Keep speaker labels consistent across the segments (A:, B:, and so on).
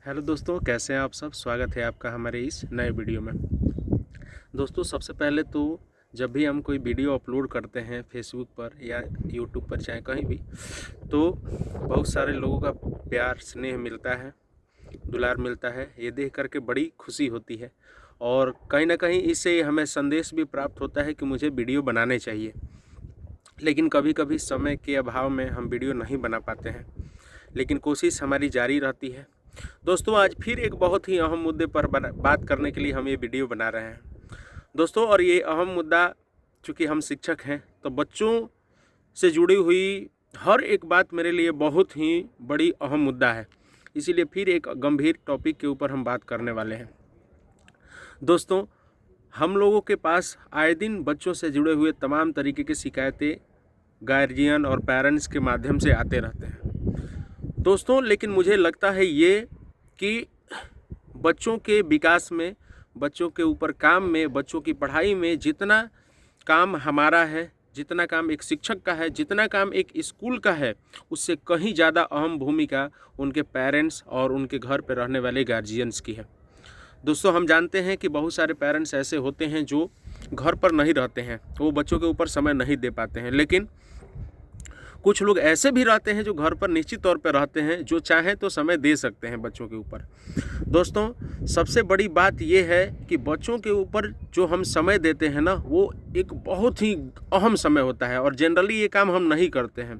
A: Hello दोस्तों, कैसे हैं आप सब। स्वागत है आपका हमारे इस नए वीडियो में। दोस्तों, सबसे पहले तो जब भी हम कोई वीडियो अपलोड करते हैं फेसबुक पर या यूट्यूब पर, चाहे कहीं भी, तो बहुत सारे लोगों का प्यार स्नेह मिलता है, दुलार मिलता है। ये देख करके बड़ी खुशी होती है और कहीं ना कहीं इससे हमें संदेश भी प्राप्त होता है कि मुझे वीडियो बनाने चाहिए। लेकिन कभी कभी समय के अभाव में हम वीडियो नहीं बना पाते हैं, लेकिन कोशिश हमारी जारी रहती है। दोस्तों, आज फिर एक बहुत ही अहम मुद्दे पर बात करने के लिए हम ये वीडियो बना रहे हैं दोस्तों। और ये अहम मुद्दा, चूँकि हम शिक्षक हैं तो बच्चों से जुड़ी हुई हर एक बात मेरे लिए बहुत ही बड़ी अहम मुद्दा है। इसीलिए फिर एक गंभीर टॉपिक के ऊपर हम बात करने वाले हैं। दोस्तों, हम लोगों के पास आए दिन बच्चों से जुड़े हुए तमाम तरीके की शिकायतें गार्जियन और पेरेंट्स के माध्यम से आते रहते हैं दोस्तों। लेकिन मुझे लगता है ये कि बच्चों के विकास में, बच्चों के ऊपर काम में, बच्चों की पढ़ाई में जितना काम हमारा है, जितना काम एक शिक्षक का है, जितना काम एक स्कूल का है, उससे कहीं ज़्यादा अहम भूमिका उनके पेरेंट्स और उनके घर पर रहने वाले गार्जियंस की है। दोस्तों, हम जानते हैं कि बहुत सारे पेरेंट्स ऐसे होते हैं जो घर पर नहीं रहते हैं, वो बच्चों के ऊपर समय नहीं दे पाते हैं। लेकिन कुछ लोग ऐसे भी रहते हैं जो घर पर निश्चित तौर पर रहते हैं, जो चाहें तो समय दे सकते हैं बच्चों के ऊपर। दोस्तों, सबसे बड़ी बात यह है कि बच्चों के ऊपर जो हम समय देते हैं ना, वो एक बहुत ही अहम समय होता है और जनरली ये काम हम नहीं करते हैं।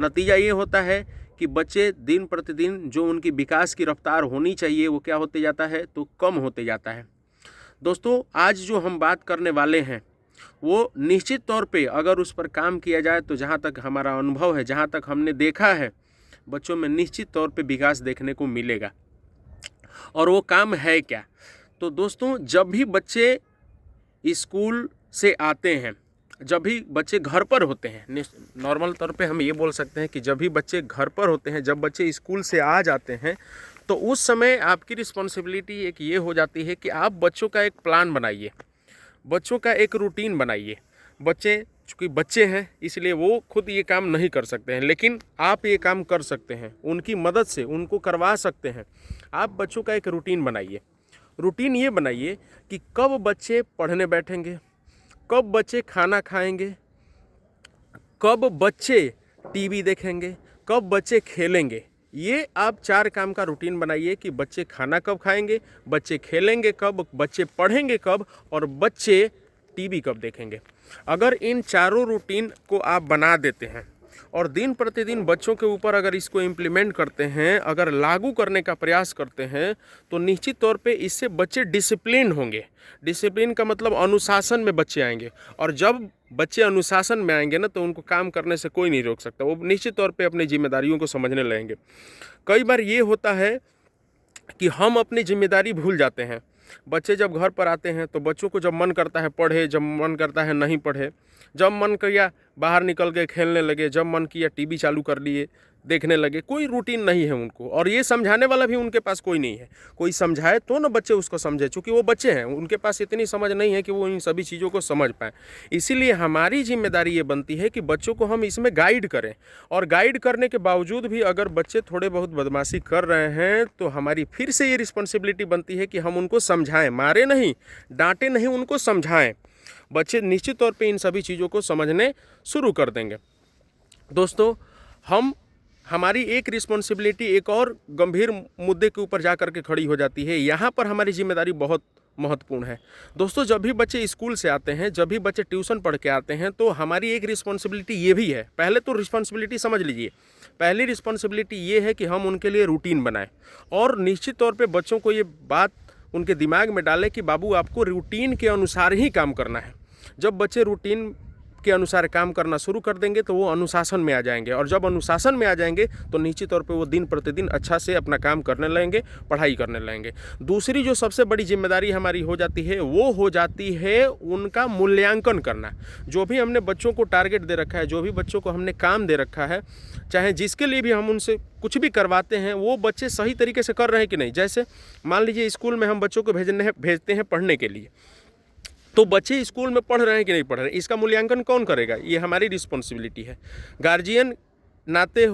A: नतीजा ये होता है कि बच्चे दिन प्रतिदिन जो उनकी विकास की रफ्तार होनी चाहिए वो क्या होते जाता है, तो कम होते जाता है। दोस्तों, आज जो हम बात करने वाले हैं वो निश्चित तौर पे अगर उस पर काम किया जाए तो जहाँ तक हमारा अनुभव है, जहाँ तक हमने देखा है, बच्चों में निश्चित तौर पे विकास देखने को मिलेगा। और वो काम है क्या? तो दोस्तों, जब भी बच्चे स्कूल से आते हैं, जब भी बच्चे घर पर होते हैं, नॉर्मल तौर पे हम ये बोल सकते हैं कि जब भी बच्चे घर पर होते हैं, जब बच्चे स्कूल से आ जाते हैं, तो उस समय आपकी रिस्पॉन्सिबिलिटी एक ये हो जाती है कि आप बच्चों का एक प्लान बनाइए, बच्चों का एक रूटीन बनाइए। बच्चे चूँकि बच्चे हैं इसलिए वो खुद ये काम नहीं कर सकते हैं, लेकिन आप ये काम कर सकते हैं, उनकी मदद से उनको करवा सकते हैं। आप बच्चों का एक रूटीन बनाइए। रूटीन ये बनाइए कि कब बच्चे पढ़ने बैठेंगे, कब बच्चे खाना खाएंगे, कब बच्चे टीवी देखेंगे, कब बच्चे खेलेंगे। ये आप 4 काम का रूटीन बनाइए कि बच्चे खाना कब खाएंगे, बच्चे खेलेंगे कब, बच्चे पढ़ेंगे कब और बच्चे टीवी कब देखेंगे। अगर इन चारों रूटीन को आप बना देते हैं और दिन प्रतिदिन बच्चों के ऊपर अगर इसको इम्प्लीमेंट करते हैं, अगर लागू करने का प्रयास करते हैं, तो निश्चित तौर पे इससे बच्चे डिसिप्लिन होंगे। डिसिप्लिन का मतलब अनुशासन में बच्चे आएंगे, और जब बच्चे अनुशासन में आएंगे ना, तो उनको काम करने से कोई नहीं रोक सकता। वो निश्चित तौर पे अपनी जिम्मेदारियों को समझने लगेंगे। कई बार ये होता है कि हम अपनी जिम्मेदारी भूल जाते हैं। बच्चे जब घर पर आते हैं तो बच्चों को जब मन करता है पढ़े, जब मन करता है नहीं पढ़े, जब मन किया बाहर निकल के खेलने लगे, जब मन किया टीवी चालू कर लिए, देखने लगे। कोई रूटीन नहीं है उनको, और ये समझाने वाला भी उनके पास कोई नहीं है। कोई समझाए तो ना बच्चे उसको समझे, क्योंकि वो बच्चे हैं, उनके पास इतनी समझ नहीं है कि वो इन सभी चीज़ों को समझ पाएँ। इसीलिए हमारी जिम्मेदारी ये बनती है कि बच्चों को हम इसमें गाइड करें, और गाइड करने के बावजूद भी अगर बच्चे थोड़े बहुत बदमाशी कर रहे हैं तो हमारी फिर से ये रिस्पॉन्सिबिलिटी बनती है कि हम उनको समझाएं, मारे नहीं, डांटे नहीं, उनको समझाएं। बच्चे निश्चित तौर पे इन सभी चीज़ों को समझने शुरू कर देंगे। दोस्तों, हमारी एक रिस्पॉन्सिबिलिटी एक और गंभीर मुद्दे के ऊपर जा कर के खड़ी हो जाती है। यहाँ पर हमारी जिम्मेदारी बहुत महत्वपूर्ण है। दोस्तों, जब भी बच्चे स्कूल से आते हैं, जब भी बच्चे ट्यूशन पढ़ के आते हैं, तो हमारी एक रिस्पॉन्सिबिलिटी ये भी है। पहले तो रिस्पॉन्सिबिलिटी समझ लीजिए। पहली रिस्पॉन्सिबिलिटी ये है कि हम उनके लिए रूटीन बनाएं, और निश्चित तौर पे बच्चों को ये बात उनके दिमाग में डालें कि बाबू, आपको रूटीन के अनुसार ही काम करना है। जब बच्चे रूटीन के अनुसार काम करना शुरू कर देंगे तो वो अनुशासन में आ जाएंगे, और जब अनुशासन में आ जाएंगे तो निश्चित तौर पे वो दिन प्रतिदिन अच्छा से अपना काम करने लगेंगे, पढ़ाई करने लगेंगे। दूसरी जो सबसे बड़ी जिम्मेदारी हमारी हो जाती है, वो हो जाती है उनका मूल्यांकन करना। जो भी हमने बच्चों को टारगेट दे रखा है, जो भी बच्चों को हमने काम दे रखा है, चाहे जिसके लिए भी हम उनसे कुछ भी करवाते हैं, वो बच्चे सही तरीके से कर रहे हैं कि नहीं। जैसे मान लीजिए स्कूल में हम बच्चों को भेजते हैं पढ़ने के लिए, तो बच्चे स्कूल में पढ़ रहे हैं कि नहीं पढ़ रहे हैं, इसका मूल्यांकन कौन करेगा? ये हमारी रिस्पॉन्सिबिलिटी है। गार्जियन नाते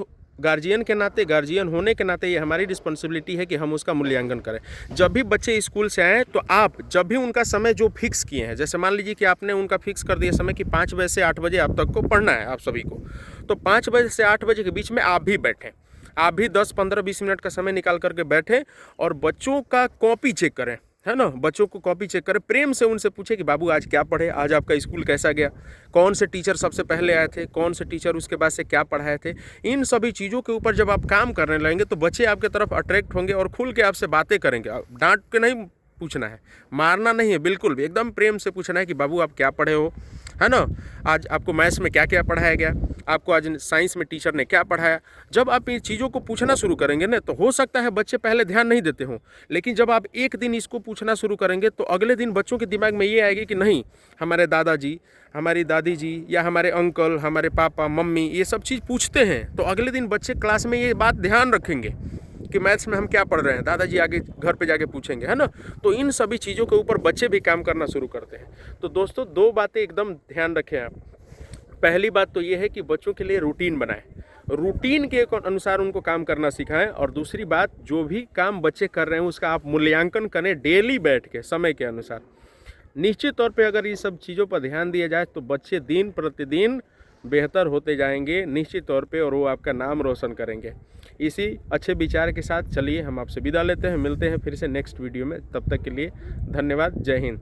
A: गार्जियन के नाते, गार्जियन होने के नाते ये हमारी रिस्पॉन्सिबिलिटी है कि हम उसका मूल्यांकन करें। जब भी बच्चे स्कूल से आएँ तो आप जब भी उनका समय जो फिक्स किए हैं, जैसे मान लीजिए कि आपने उनका फिक्स कर दिया समय कि 5 बजे से 8 बजे आप तक को पढ़ना है आप सभी को, तो 5 बजे से 8 बजे के बीच में आप भी बैठें, आप भी 10, 15, 20 मिनट का समय निकाल करके बैठें और बच्चों का कॉपी चेक करें, है ना। बच्चों को कॉपी चेक करें, प्रेम से उनसे पूछे कि बाबू आज क्या पढ़े, आज आपका स्कूल कैसा गया, कौन से टीचर सबसे पहले आए थे, कौन से टीचर उसके बाद से क्या पढ़ाए थे। इन सभी चीज़ों के ऊपर जब आप काम करने लगेंगे तो बच्चे आपके तरफ अट्रैक्ट होंगे और खुल के आपसे बातें करेंगे। डांट के नहीं पूछना है, मारना नहीं है, बिल्कुल भी एकदम प्रेम से पूछना है कि बाबू आप क्या पढ़े हो, है ना। आज आपको मैथ्स में क्या क्या पढ़ाया गया, आपको आज साइंस में टीचर ने क्या पढ़ाया। जब आप इन चीज़ों को पूछना शुरू करेंगे ना, तो हो सकता है बच्चे पहले ध्यान नहीं देते हों, लेकिन जब आप एक दिन इसको पूछना शुरू करेंगे तो अगले दिन बच्चों के दिमाग में ये आएगी कि नहीं, हमारे दादाजी, हमारी दादी जी या हमारे अंकल, हमारे पापा मम्मी ये सब चीज़ पूछते हैं, तो अगले दिन बच्चे क्लास में ये बात ध्यान रखेंगे कि मैथ्स में हम क्या पढ़ रहे हैं, दादाजी आगे घर पे जाके पूछेंगे, है ना। तो इन सभी चीज़ों के ऊपर बच्चे भी काम करना शुरू करते हैं। तो दोस्तों 2 बातें एकदम ध्यान रखें आप। पहली बात तो ये है कि बच्चों के लिए रूटीन बनाएं, रूटीन के अनुसार उनको काम करना सिखाएं। और दूसरी बात, जो भी काम बच्चे कर रहे हैं उसका आप मूल्यांकन करें डेली बैठ के समय के अनुसार। निश्चित तौर पे अगर ये सब चीज़ों पर ध्यान दिया जाए तो बच्चे दिन प्रतिदिन बेहतर होते जाएंगे निश्चित तौर पे, और वो आपका नाम रोशन करेंगे। इसी अच्छे विचार के साथ चलिए हम आपसे विदा लेते हैं, मिलते हैं फिर से नेक्स्ट वीडियो में। तब तक के लिए धन्यवाद, जय हिंद।